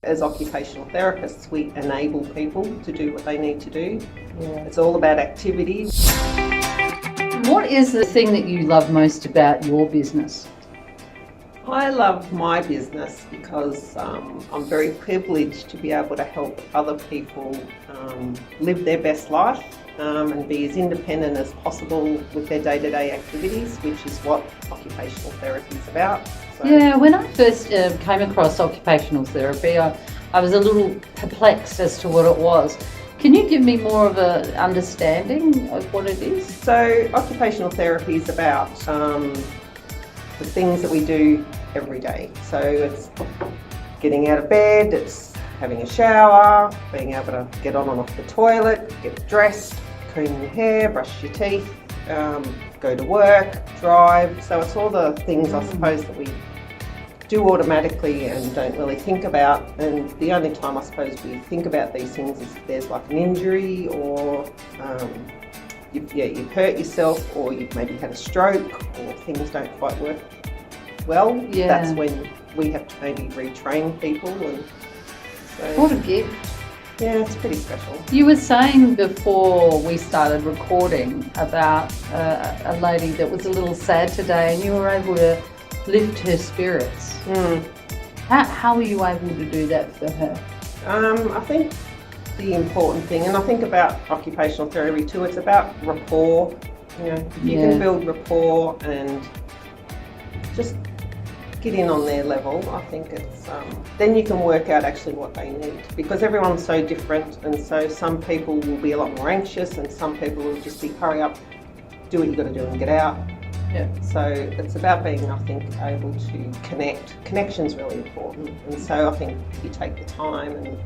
As occupational therapists, we enable people to do what they need to do. It's all about activity. What is the thing that you love most about your business? I love my business because I'm very privileged to be able to help other people live their best life and be as independent as possible with their day-to-day activities, which is what occupational therapy is about. So, yeah, when I first came across occupational therapy, I was a little perplexed as to what it was. Can you give me more of an understanding of what it is? So occupational therapy is about the things that we do every day. So it's getting out of bed, it's having a shower, being able to get on and off the toilet, get dressed, comb your hair, brush your teeth, go to work, drive. So it's all the things, I suppose, that we do automatically and don't really think about. And the only time I suppose we think about these things is if there's like an injury or you've hurt yourself, or you've maybe had a stroke, or things don't quite work well. Yeah. That's when we have to maybe retrain people. And so, What a gift. yeah, it's pretty special. You were saying before we started recording about a lady that was a little sad today, and you were able to lift her spirits. How were you able to do that for her? I think the important thing, and I think about occupational therapy too, it's about rapport. If you can build rapport and just get in on their level, I think it's then you can work out actually what they need, because everyone's so different, and so some people will be a lot more anxious and some people will just be hurry up, do what you got to do and get out. Yeah. So it's about being, I think, able to connect. Connection's really important, and so I think if you take the time, and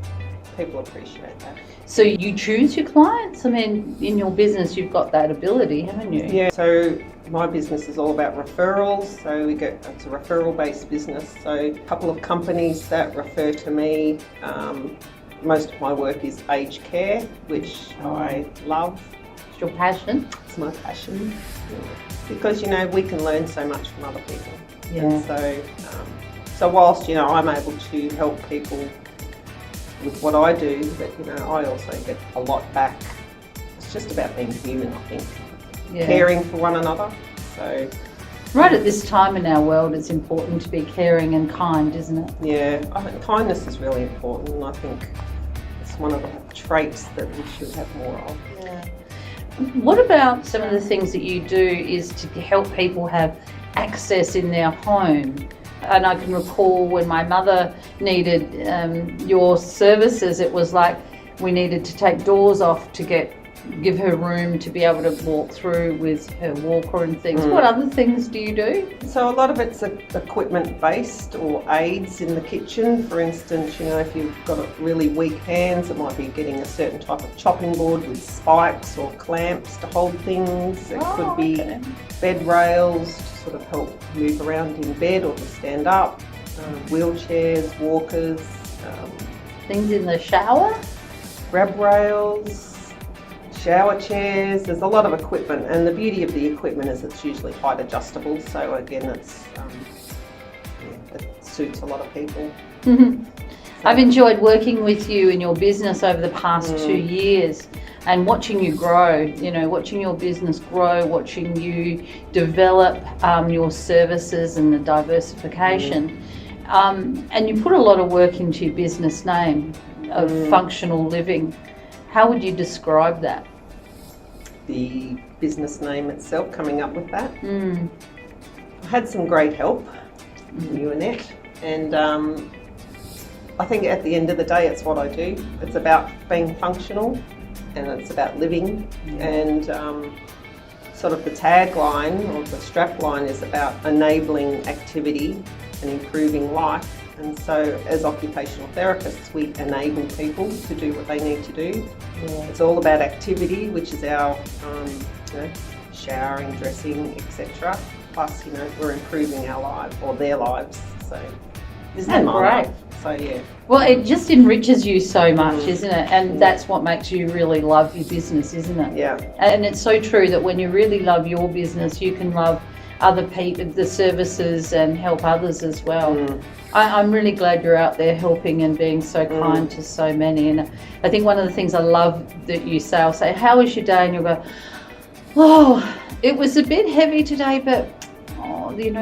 people appreciate that. So you choose your clients? I mean, in your business you've got that ability, haven't you? Yeah, so my business is all about referrals, so it's a referral-based business, so a couple of companies that refer to me. Most of my work is aged care, which I love. It's your passion? It's my passion, because we can learn so much from other people. Yeah. And so whilst I'm able to help people with what I do, but I also get a lot back. It's just about being human, I think. Yeah. Caring for one another. So right at this time in our world, it's important to be caring and kind, isn't it? yeah, I think kindness is really important, and I think it's one of the traits that we should have more of. Yeah. What about some of the things that you do is to help people have access in their home? And I can recall when my mother needed your services, it was like we needed to take doors off to give her room to be able to walk through with her walker and things. What other things do you do? So a lot of it's equipment based, or aids in the kitchen. For instance, if you've got really weak hands, it might be getting a certain type of chopping board with spikes or clamps to hold things. It could be bed rails to sort of help move around in bed or to stand up, wheelchairs, walkers. Things in the shower? Grab rails, shower chairs. There's a lot of equipment, and the beauty of the equipment is it's usually height adjustable, so again it suits a lot of people. I've enjoyed working with you in your business over the past 2 years and watching you grow, watching your business grow, watching you develop your services and the diversification. And you put a lot of work into your business name of functional living. How would you describe that? The business name itself, coming up with that. I had some great help from you, Annette, and I think at the end of the day it's what I do. It's about being functional, and it's about living, and sort of the tagline or the strapline is about enabling activity and improving life. And so as occupational therapists, we enable people to do what they need to do. It's all about activity, which is our showering, dressing, etc. Plus, we're improving our lives, or their lives. So isn't that great? So yeah. Well, it just enriches you so much, isn't it? And that's what makes you really love your business, isn't it? Yeah. And it's so true that when you really love your business, you can love other people, the services, and help others as well. I'm really glad you're out there helping and being so kind to so many. And I think one of the things I love that you say, I'll say, how was your day? And you'll go, oh, it was a bit heavy today, but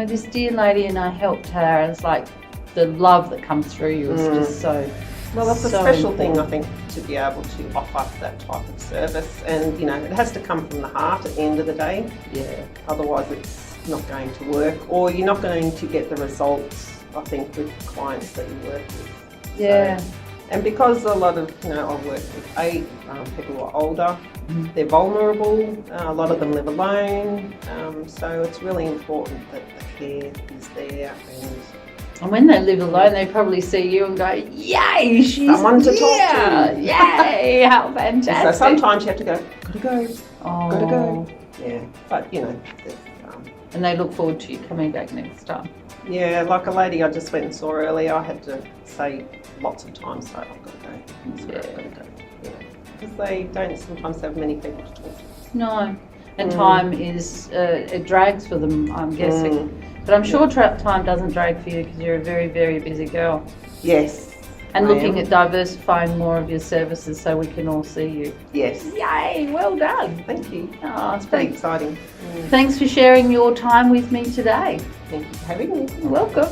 this dear lady and I helped her. And it's like the love that comes through you is just so. Well, that's a so special important. thing, I think, to be able to offer that type of service. And, it has to come from the heart at the end of the day. Yeah. Otherwise, it's not going to work, or you're not going to get the results, I think, with clients that you work with. Yeah. So, and because a lot of, I work with people who are older, they're vulnerable, a lot of them live alone, so it's really important that the care is there. And when they live alone, they probably see you and go, yay, she's Someone to talk to. Yay, how fantastic. So sometimes you have to go, gotta go, Oh. gotta go. Yeah, but And they look forward to you coming back next time. yeah, like a lady I just went and saw earlier, I had to say lots of times, so I've got to go. I've got to go. Because they don't sometimes have many people to talk to. No. And time is, it drags for them, I'm guessing. But I'm sure time doesn't drag for you because you're a very, very busy girl. Yes. And I looking am. at diversifying more of your services so we can all see you. Yes. Yay, well done. Thank you. Oh, It's pretty exciting. Thanks for sharing your time with me today. Thank you for having me. You're welcome.